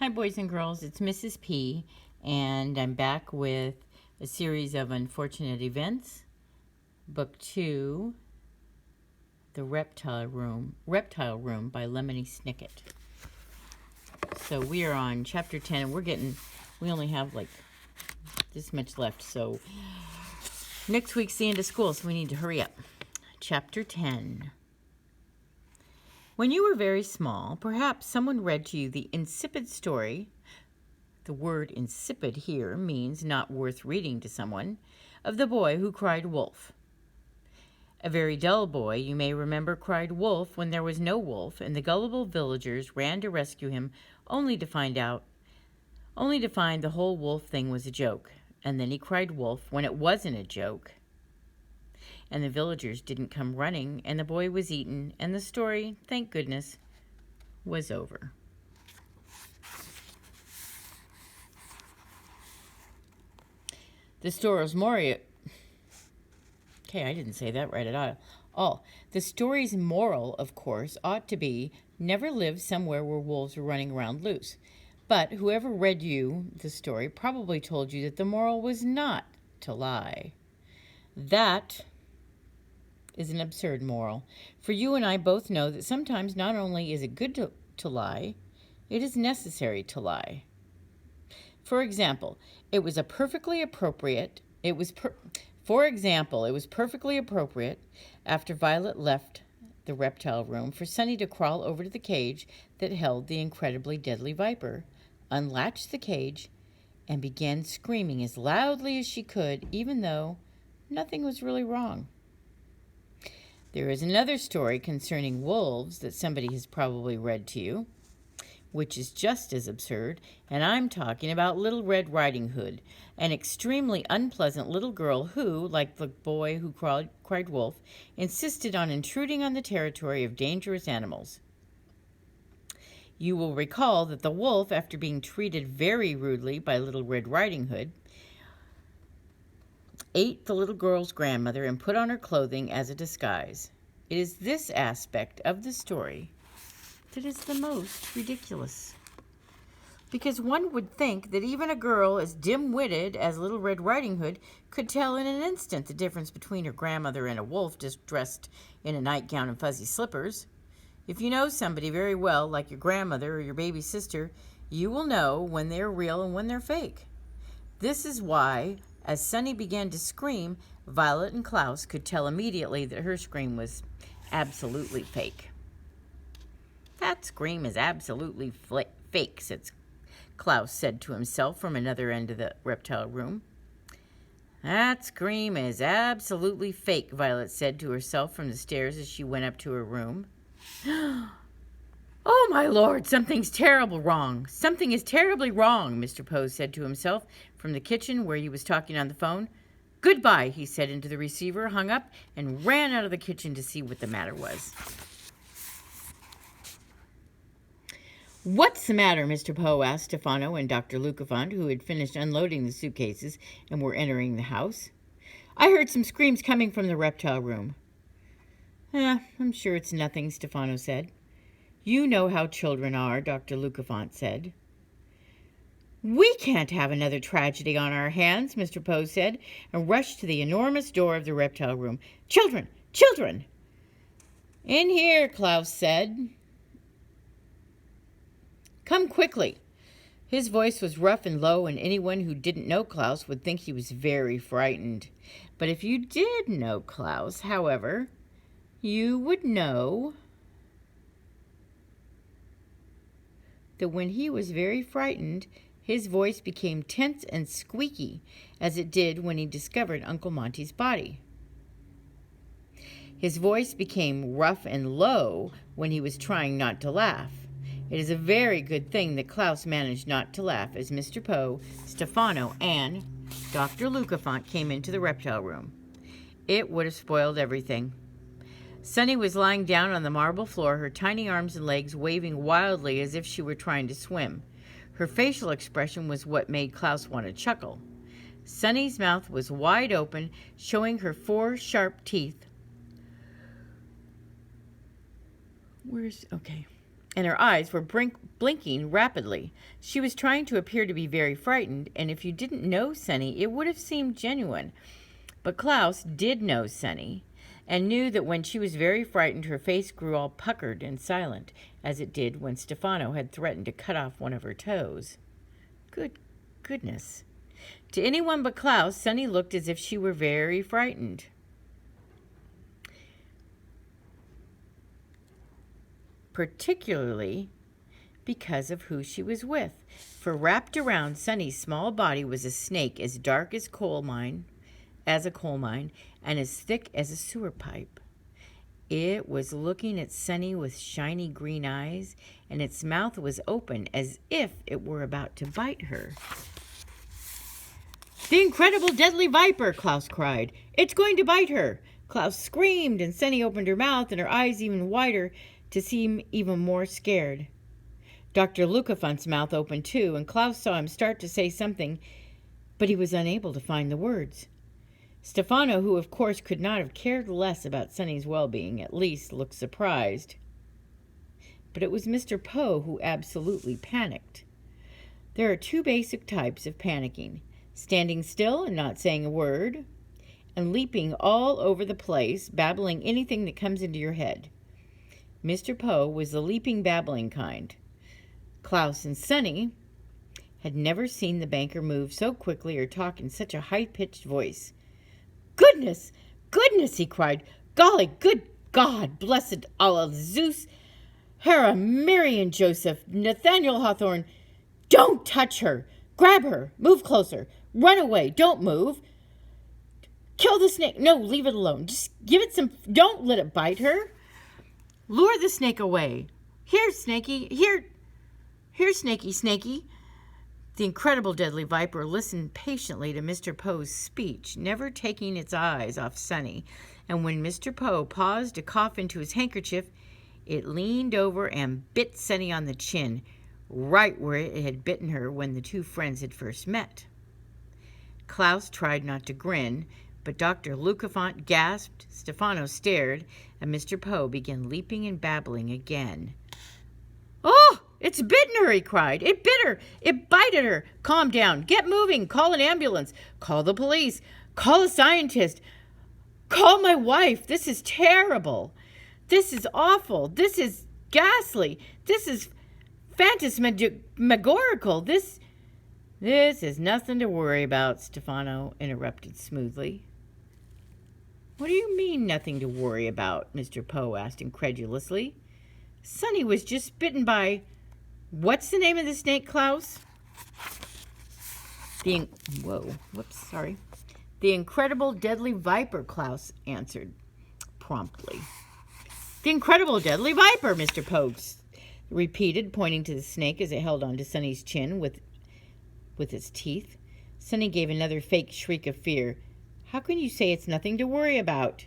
Hi, boys and girls. It's Mrs. P, and I'm back with a series of unfortunate events. Book 2, The Reptile Room by Lemony Snicket. So we are on chapter 10, and we only have like this much left. So next week's the end of school, so we need to hurry up. Chapter 10. When you were very small, perhaps someone read to you the insipid story. The word insipid here means not worth reading to someone, of the boy who cried wolf. A very dull boy, you may remember, cried wolf when there was no wolf, and the gullible villagers ran to rescue him only to find the whole wolf thing was a joke. And then he cried wolf when it wasn't a joke. And the villagers didn't come running, and the boy was eaten, and the story, thank goodness, was over. The story's moral... Okay, I didn't say that right at all. The story's moral, of course, ought to be, never live somewhere where wolves are running around loose. But whoever read you the story probably told you that the moral was not to lie. That is an absurd moral, for you and I both know that sometimes not only is it good to lie, it is necessary to lie. For example, it was perfectly appropriate after Violet left the reptile room for Sunny to crawl over to the cage that held the incredibly deadly viper, unlatch the cage, and began screaming as loudly as she could, even though nothing was really wrong. There is another story concerning wolves that somebody has probably read to you, which is just as absurd, and I'm talking about Little Red Riding Hood, an extremely unpleasant little girl who, like the boy who cried wolf, insisted on intruding on the territory of dangerous animals. You will recall that the wolf, after being treated very rudely by Little Red Riding Hood, ate the little girl's grandmother and put on her clothing as a disguise. It is this aspect of the story that is the most ridiculous. Because one would think that even a girl as dim-witted as Little Red Riding Hood could tell in an instant the difference between her grandmother and a wolf just dressed in a nightgown and fuzzy slippers. If you know somebody very well, like your grandmother or your baby sister, you will know when they're real and when they're fake. This is why, as Sunny began to scream, Violet and Klaus could tell immediately that her scream was absolutely fake. That scream is absolutely fake, Klaus said to himself from another end of the reptile room. That scream is absolutely fake, Violet said to herself from the stairs as she went up to her room. Oh, my lord, something's terribly wrong. Something is terribly wrong, Mr. Poe said to himself from the kitchen where he was talking on the phone. Goodbye, he said into the receiver, hung up, and ran out of the kitchen to see what the matter was. What's the matter, Mr. Poe asked Stefano and Dr. Lucafont, who had finished unloading the suitcases and were entering the house. I heard some screams coming from the reptile room. I'm sure it's nothing, Stefano said. You know how children are, Dr. Lucafont said. We can't have another tragedy on our hands, Mr. Poe said, and rushed to the enormous door of the reptile room. Children! Children! In here, Klaus said. Come quickly. His voice was rough and low, and anyone who didn't know Klaus would think he was very frightened. But if you did know Klaus, however, you would know that when he was very frightened, his voice became tense and squeaky, as it did when he discovered Uncle Monty's body. His voice became rough and low when he was trying not to laugh. It is a very good thing that Klaus managed not to laugh as Mr. Poe, Stefano, and Dr. Lucafont came into the reptile room. It would have spoiled everything. Sunny was lying down on the marble floor, her tiny arms and legs waving wildly as if she were trying to swim. Her facial expression was what made Klaus want to chuckle. Sunny's mouth was wide open, showing her 4 sharp teeth. Okay. and her eyes were blinking rapidly. She was trying to appear to be very frightened, and if you didn't know Sunny, it would have seemed genuine. But Klaus did know Sunny, and knew that when she was very frightened, her face grew all puckered and silent, as it did when Stefano had threatened to cut off one of her toes. Good goodness. To anyone but Klaus, Sunny looked as if she were very frightened. Particularly because of who she was with. For wrapped around Sunny's small body was a snake as dark as a coal mine, and as thick as a sewer pipe. It was looking at Sunny with shiny green eyes, and its mouth was open as if it were about to bite her. "The incredible deadly viper!" Klaus cried. "It's going to bite her!" Klaus screamed, and Sunny opened her mouth and her eyes even wider to seem even more scared. Dr. Lucafont's mouth opened too, and Klaus saw him start to say something, but he was unable to find the words. Stefano, who of course could not have cared less about Sunny's well-being, at least looked surprised. But it was Mr. Poe who absolutely panicked. There are two basic types of panicking: standing still and not saying a word, and leaping all over the place, babbling anything that comes into your head. Mr. Poe was the leaping, babbling kind. Klaus and Sunny had never seen the banker move so quickly or talk in such a high-pitched voice. "Goodness! Goodness!" he cried. "Golly, good God! Blessed Allah, Zeus, Hera, Mary, and Joseph, Nathaniel Hawthorne! Don't touch her! Grab her! Move closer! Run away! Don't move! Kill the snake! No, leave it alone! Just give it some... Don't let it bite her! Lure the snake away! Here, Snaky! Here, Snaky, Snaky!" The incredible deadly viper listened patiently to Mr. Poe's speech, never taking its eyes off Sunny, and when Mr. Poe paused to cough into his handkerchief, it leaned over and bit Sunny on the chin, right where it had bitten her when the two friends had first met. Klaus tried not to grin, but Dr. Lucafont gasped, Stefano stared, and Mr. Poe began leaping and babbling again. "Oh! It's bitten her!" he cried. "It bit her! It bited her! Calm down! Get moving! Call an ambulance! Call the police! Call a scientist! Call my wife! This is terrible! This is awful! This is ghastly! This is phantasmagorical! This is nothing to worry about," Stefano interrupted smoothly. "What do you mean, nothing to worry about?" Mr. Poe asked incredulously. "Sunny was just bitten by... What's the name of the snake, Klaus?" The incredible deadly viper, Klaus answered promptly. "The incredible deadly viper," Mr. Poe repeated, pointing to the snake as it held onto Sunny's chin with its teeth. Sunny gave another fake shriek of fear. "How can you say it's nothing to worry about?"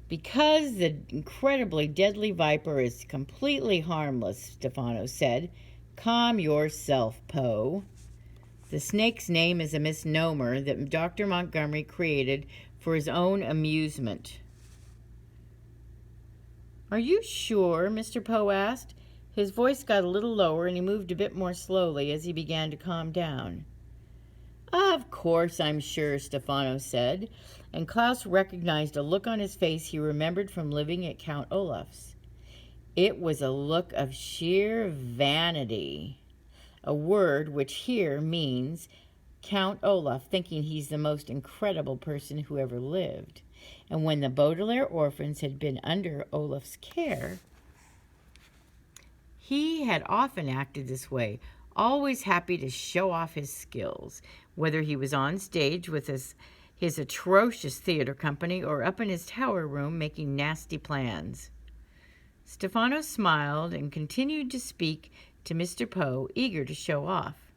"Because the incredibly deadly viper is completely harmless," Stefano said. "Calm yourself, Poe. The snake's name is a misnomer that Dr. Montgomery created for his own amusement." "Are you sure?" Mr. Poe asked. His voice got a little lower, and he moved a bit more slowly as he began to calm down. "Of course I'm sure," Stefano said, and Klaus recognized a look on his face he remembered from living at Count Olaf's. It was a look of sheer vanity, a word which here means Count Olaf thinking he's the most incredible person who ever lived. And when the Baudelaire orphans had been under Olaf's care, he had often acted this way, always happy to show off his skills, whether he was on stage with his atrocious theater company or up in his tower room making nasty plans. Stefano smiled and continued to speak to Mr. Poe, eager to show off.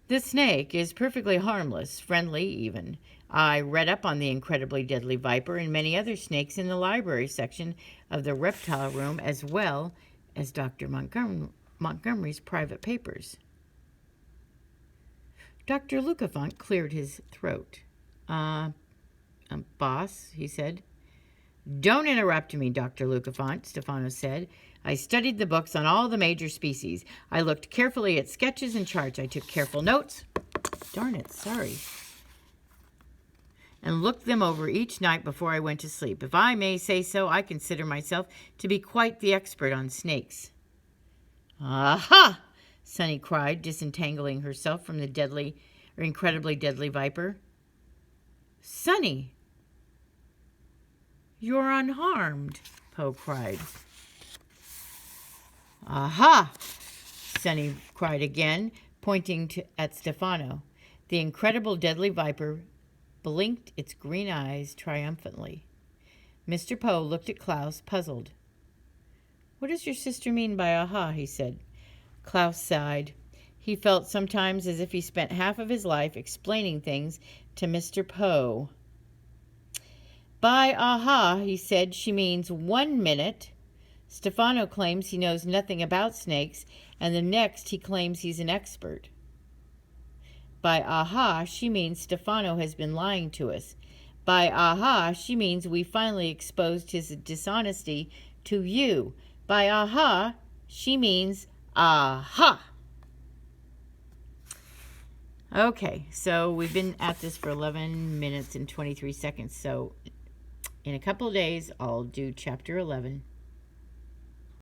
"The snake is perfectly harmless, friendly even. I read up on the incredibly deadly viper and many other snakes in the library section of the reptile room, as well as Dr. Montgomery's private papers." Dr. Lucafont cleared his throat. Boss," he said, Don't interrupt me, Dr. Lucafont, Stefano said. I studied the books on all the major species. I looked carefully at sketches and charts. I took careful notes. Darn it, sorry. And looked them over each night before I went to sleep. If I may say so, I consider myself to be quite the expert on snakes. Aha! Sunny cried, disentangling herself from the incredibly deadly viper. Sunny! You're unharmed, Poe cried. Aha! Sunny cried again, pointing at Stefano. The incredible deadly viper blinked its green eyes triumphantly. Mr. Poe looked at Klaus, puzzled. What does your sister mean by aha? He said. Klaus sighed. He felt sometimes as if he spent half of his life explaining things to Mr. Poe. By aha, he said, she means 1 minute. Stefano claims he knows nothing about snakes, and the next he claims he's an expert. By aha, she means Stefano has been lying to us. By aha, she means we finally exposed his dishonesty to you. By aha, she means aha. Okay, so we've been at this for 11 minutes and 23 seconds. So in a couple of days, I'll do chapter 11.